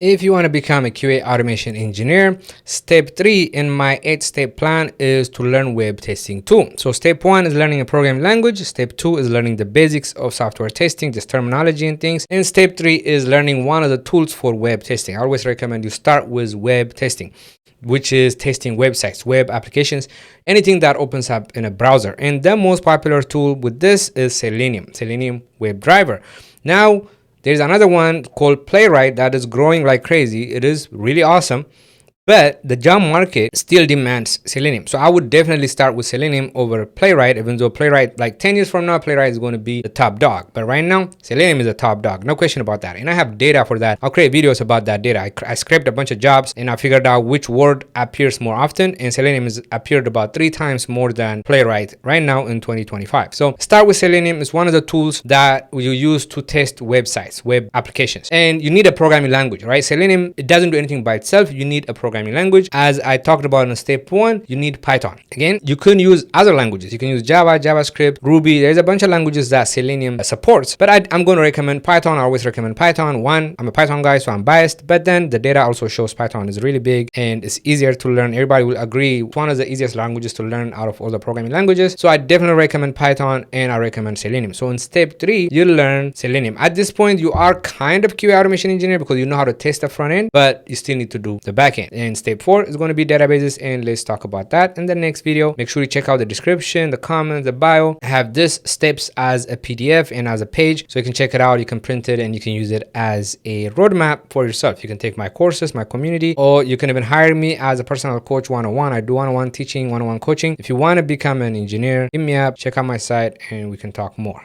If you want to become a QA automation engineer, step 3 in my 8-step plan is to learn web testing too. So step 1 is learning a programming language. Step 2 is learning the basics of software testing, just terminology and things. And step 3 is learning one of the tools for web testing. I always recommend you start with web testing, which is testing websites, web applications, anything that opens up in a browser. And the most popular tool with this is Selenium WebDriver. Now, there's another one called Playwright that is growing like crazy. It is really awesome, but the job market still demands Selenium. So I would definitely start with Selenium over Playwright, even though Playwright, like 10 years from now, Playwright is going to be the top dog. But right now, Selenium is the top dog. No question about that. And I have data for that. I'll create videos about that data. I scraped a bunch of jobs and I figured out which word appears more often. And Selenium has appeared about 3 times more than Playwright right now in 2025. So start with Selenium. It's one of the tools that you use to test websites, web applications. And you need a programming language, right? Selenium, it doesn't do anything by itself. You need a programming language. As I talked about in step 1, you need Python. Again, you can use other languages. You can use Java, JavaScript, Ruby. There's a bunch of languages that Selenium supports, but I'm going to recommend Python. I always recommend Python. One, I'm a Python guy, so I'm biased, but then the data also shows Python is really big and it's easier to learn. Everybody will agree it's one of the easiest languages to learn out of all the programming languages. So I definitely recommend Python and I recommend Selenium. So in step 3, you learn Selenium. At this point, you are kind of QA automation engineer because you know how to test the front end, but you still need to do the back end. And step 4 is going to be databases, and let's talk about that in the next video. Make sure you check out the description, the comments, the bio. I have this steps as a PDF and as a page, so you can check it out. You can print it and you can use it as a roadmap for yourself. You can take my courses, my community, or you can even hire me as a personal coach 101. I do 101 teaching, 101 coaching. If you want to become an engineer, hit me up, check out my site, and we can talk more.